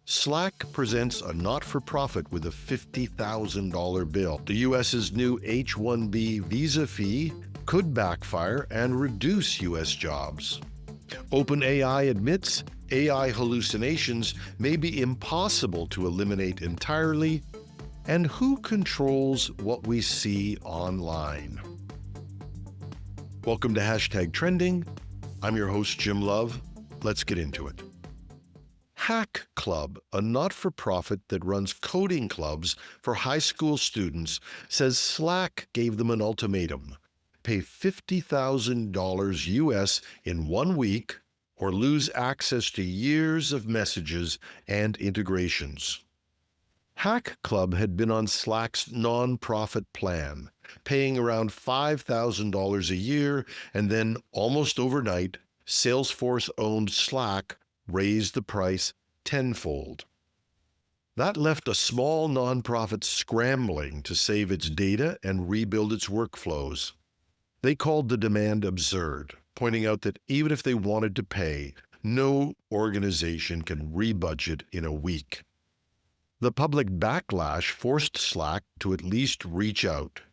Slack presents a not-for-profit with a $50,000 bill. The U.S.'s new H-1B visa fee could backfire and reduce U.S. jobs. OpenAI admits AI hallucinations may be impossible to eliminate entirely. And who controls what we see online? Welcome to #Trending. I'm your host, Jim Love. Let's get into it. Hack Club, a not-for-profit that runs coding clubs for high school students, says Slack gave them an ultimatum: pay $50,000 US in 1 week or lose access to years of messages and integrations. Hack Club had been on Slack's non-profit plan, paying around $5,000 a year, and then almost overnight, Salesforce-owned Slack raised the price tenfold. That left a small nonprofit scrambling to save its data and rebuild its workflows. They called the demand absurd, pointing out that even if they wanted to pay, no organization can rebudget in a week. The public backlash forced Slack to at least reach out.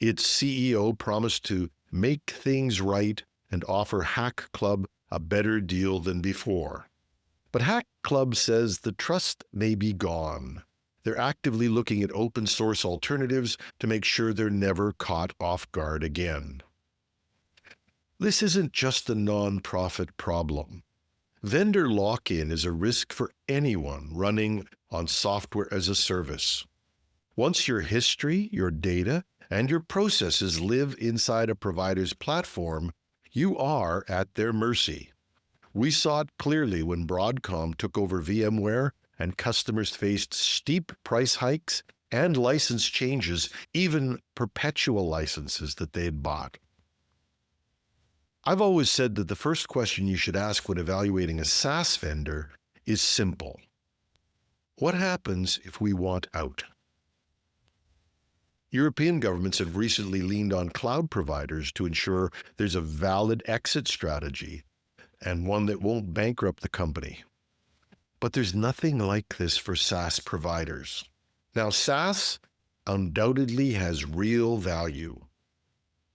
Its CEO promised to make things right and offer Hack Club a better deal than before. But Hack Club says the trust may be gone. They're actively looking at open source alternatives to make sure they're never caught off guard again. This isn't just a non-profit problem. Vendor lock-in is a risk for anyone running on software as a service. Once your history, your data, and your processes live inside a provider's platform, you are at their mercy. We saw it clearly when Broadcom took over VMware and customers faced steep price hikes and license changes, even perpetual licenses that they had bought. I've always said that the first question you should ask when evaluating a SaaS vendor is simple. What happens if we want out? European governments have recently leaned on cloud providers to ensure there's a valid exit strategy and one that won't bankrupt the company. But there's nothing like this for SaaS providers. Now, SaaS undoubtedly has real value,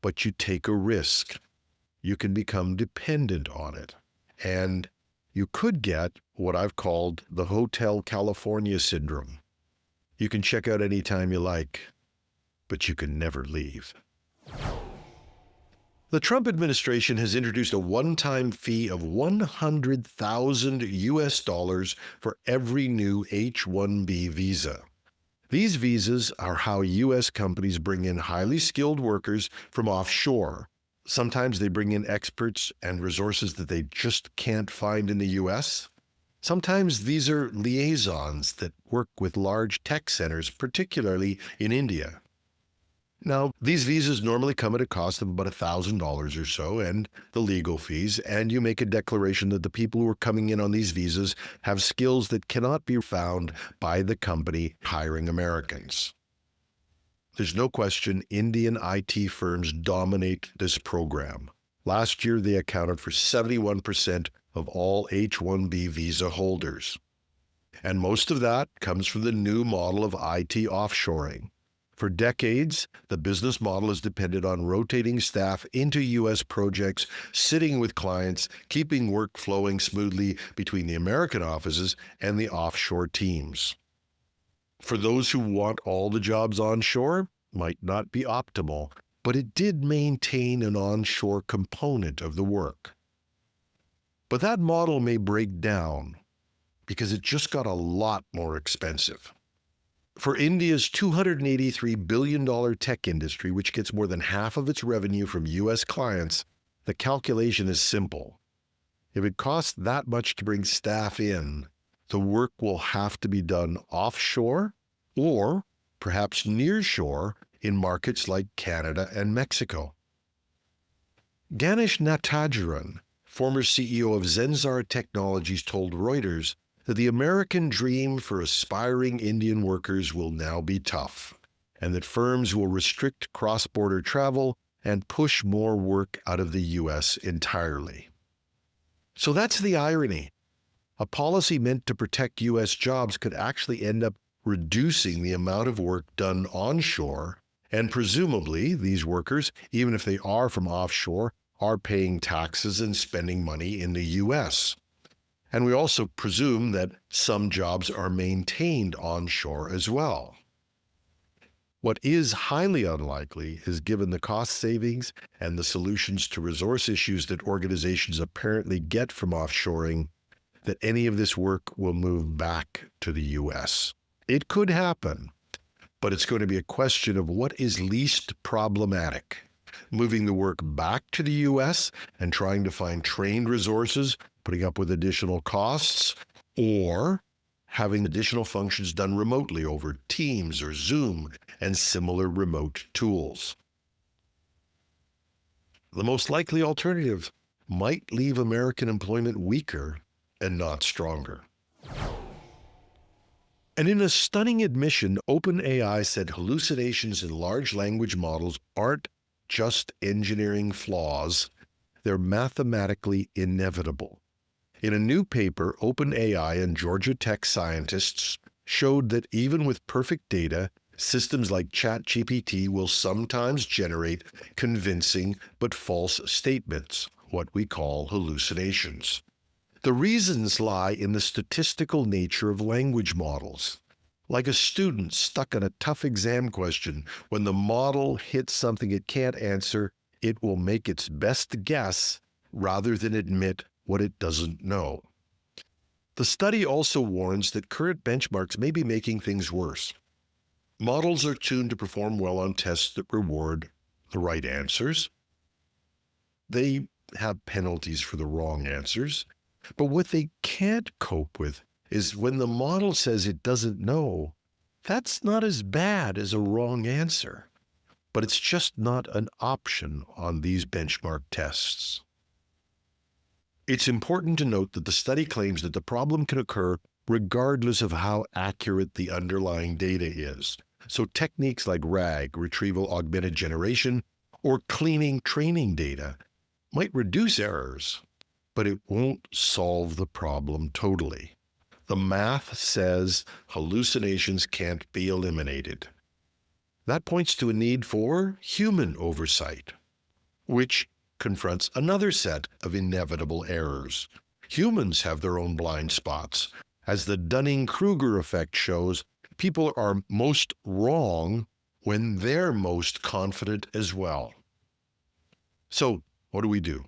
but you take a risk. You can become dependent on it, and you could get what I've called the Hotel California syndrome. You can check out anytime you like, but you can never leave. The Trump administration has introduced a one-time fee of $100,000 for every new H-1B visa. These visas are how U.S. companies bring in highly skilled workers from offshore. Sometimes they bring in experts and resources that they just can't find in the U.S. Sometimes these are liaisons that work with large tech centers, particularly in India. Now, these visas normally come at a cost of about $1,000 or so, and the legal fees, and you make a declaration that the people who are coming in on these visas have skills that cannot be found by the company hiring Americans. There's no question Indian IT firms dominate this program. Last year, they accounted for 71% of all H-1B visa holders. And most of that comes from the new model of IT offshoring. For decades, the business model has depended on rotating staff into U.S. projects, sitting with clients, keeping work flowing smoothly between the American offices and the offshore teams. For those who want all the jobs onshore, might not be optimal, but it did maintain an onshore component of the work. But that model may break down because it just got a lot more expensive. For India's $283 billion tech industry, which gets more than half of its revenue from U.S. clients, the calculation is simple. If it costs that much to bring staff in, the work will have to be done offshore or perhaps nearshore in markets like Canada and Mexico. Ganesh Natajaran, former CEO of Zenzar Technologies, told Reuters that the American dream for aspiring Indian workers will now be tough, and that firms will restrict cross-border travel and push more work out of the U.S. entirely. So that's the irony. A policy meant to protect U.S. jobs could actually end up reducing the amount of work done onshore, and presumably these workers, even if they are from offshore, are paying taxes and spending money in the U.S. And we also presume that some jobs are maintained onshore as well. What is highly unlikely is, given the cost savings and the solutions to resource issues that organizations apparently get from offshoring, that any of this work will move back to the U.S. It could happen, but it's going to be a question of what is least problematic. Moving the work back to the U.S. and trying to find trained resources, putting up with additional costs, or having additional functions done remotely over Teams or Zoom and similar remote tools. The most likely alternative might leave American employment weaker and not stronger. And in a stunning admission, OpenAI said hallucinations in large language models aren't just engineering flaws, they're mathematically inevitable. In a new paper, OpenAI and Georgia Tech scientists showed that even with perfect data, systems like ChatGPT will sometimes generate convincing but false statements, what we call hallucinations. The reasons lie in the statistical nature of language models. Like a student stuck on a tough exam question, when the model hits something it can't answer, it will make its best guess rather than admit what it doesn't know. The study also warns that current benchmarks may be making things worse. Models are tuned to perform well on tests that reward the right answers. They have penalties for the wrong answers. But what they can't cope with is when the model says it doesn't know, that's not as bad as a wrong answer. But it's just not an option on these benchmark tests. It's important to note that the study claims that the problem can occur regardless of how accurate the underlying data is. So techniques like RAG, retrieval augmented generation, or cleaning training data might reduce errors, but it won't solve the problem totally. The math says hallucinations can't be eliminated. That points to a need for human oversight, which confronts another set of inevitable errors. Humans have their own blind spots. As the Dunning-Kruger effect shows, people are most wrong when they're most confident as well. So, what do we do?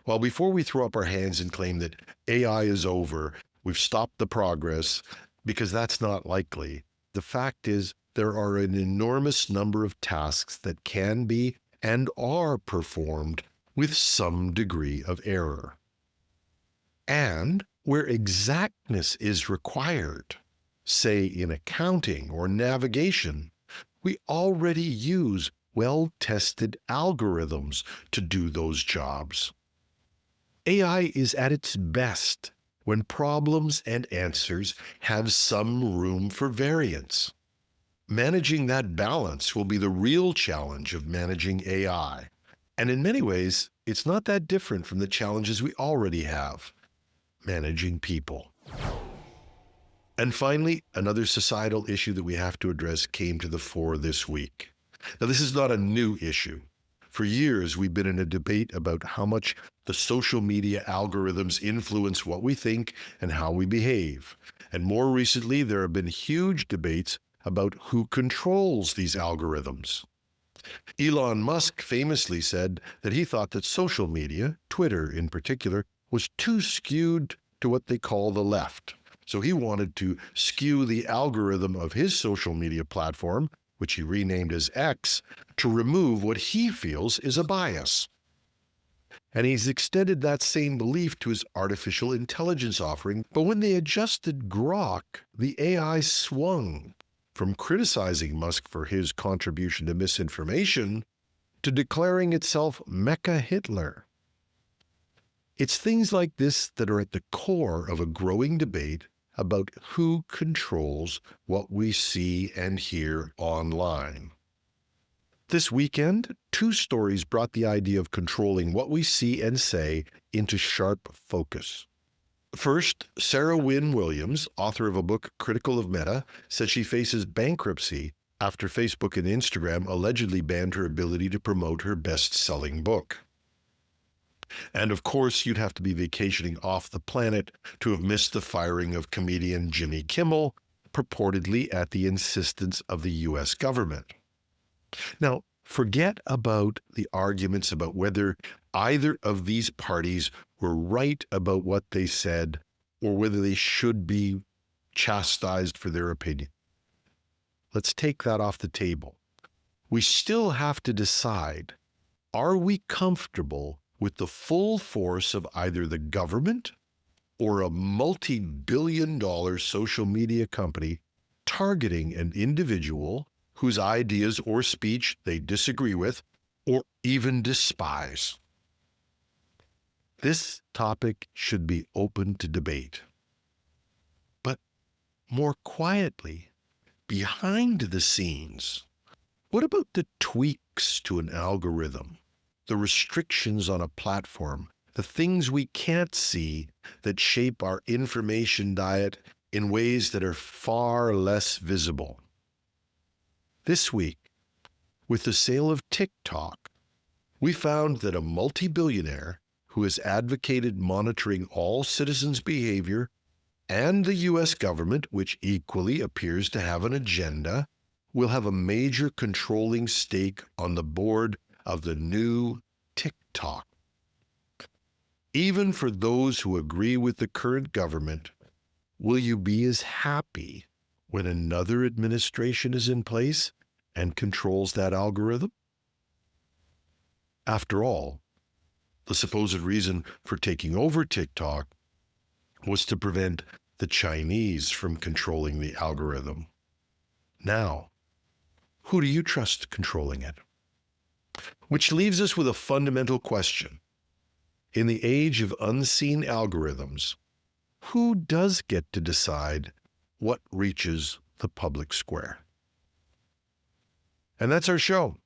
Well, before we throw up our hands and claim that AI is over, we've stopped the progress, because that's not likely, the fact is there are an enormous number of tasks that can be and are performed with some degree of error. And where exactness is required, say in accounting or navigation, we already use well-tested algorithms to do those jobs. AI is at its best when problems and answers have some room for variance. Managing that balance will be the real challenge of managing AI. And in many ways, it's not that different from the challenges we already have, managing people. And finally, another societal issue that we have to address came to the fore this week. Now, this is not a new issue. For years, we've been in a debate about how much the social media algorithms influence what we think and how we behave. And more recently, there have been huge debates about who controls these algorithms. Elon Musk famously said that he thought that social media, Twitter in particular, was too skewed to what they call the left. So he wanted to skew the algorithm of his social media platform, which he renamed as X, to remove what he feels is a bias. And he's extended that same belief to his artificial intelligence offering. But when they adjusted Grok, the AI swung from criticizing Musk for his contribution to misinformation to declaring itself Mecha Hitler. It's things like this that are at the core of a growing debate about who controls what we see and hear online. This weekend, 2 stories brought the idea of controlling what we see and say into sharp focus. First, Sarah Wynne Williams, author of a book critical of Meta, says she faces bankruptcy after Facebook and Instagram allegedly banned her ability to promote her best-selling book. And of course, you'd have to be vacationing off the planet to have missed the firing of comedian Jimmy Kimmel, purportedly at the insistence of the U.S. government. Now, forget about the arguments about whether either of these parties were right about what they said or whether they should be chastised for their opinion. Let's take that off the table. We still have to decide, are we comfortable with the full force of either the government or a multi-billion-dollar social media company targeting an individual whose ideas or speech they disagree with or even despise? This topic should be open to debate. But more quietly, behind the scenes, what about the tweaks to an algorithm, the restrictions on a platform, the things we can't see that shape our information diet in ways that are far less visible? This week, with the sale of TikTok, we found that a multi-billionaire who has advocated monitoring all citizens' behavior, and the U.S. government, which equally appears to have an agenda, will have a major controlling stake on the board of the new TikTok. Even for those who agree with the current government, will you be as happy when another administration is in place and controls that algorithm? After all, the supposed reason for taking over TikTok was to prevent the Chinese from controlling the algorithm. Now, who do you trust controlling it? Which leaves us with a fundamental question. In the age of unseen algorithms, who does get to decide what reaches the public square? And that's our show.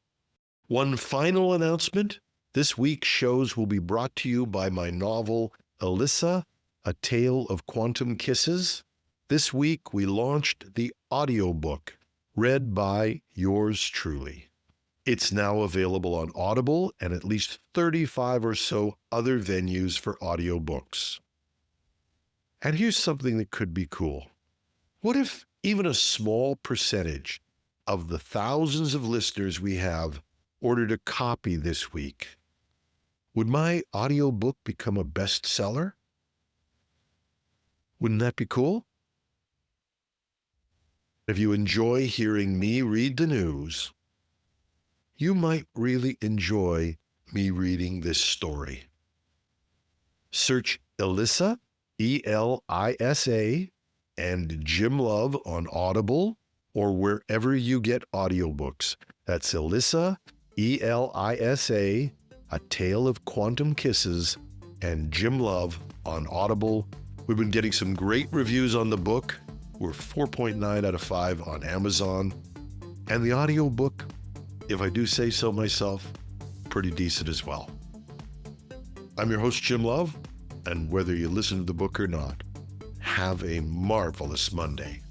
One final announcement. This week's shows will be brought to you by my novel, Elisa, A Tale of Quantum Kisses. This week, we launched the audiobook, read by yours truly. It's now available on Audible and at least 35 or so other venues for audiobooks. And here's something that could be cool. What if even a small percentage of the thousands of listeners we have ordered a copy this week? Would my audiobook become a bestseller? Wouldn't that be cool? If you enjoy hearing me read the news, you might really enjoy me reading this story. Search Elisa, E-L-I-S-A, and Jim Love on Audible or wherever you get audiobooks. That's Elisa, E-L-I-S-A, A Tale of Quantum Kisses, and Jim Love on Audible. We've been getting some great reviews on the book. We're 4.9 out of 5 on Amazon. And the audiobook, if I do say so myself, pretty decent as well. I'm your host, Jim Love, and whether you listen to the book or not, have a marvelous Monday.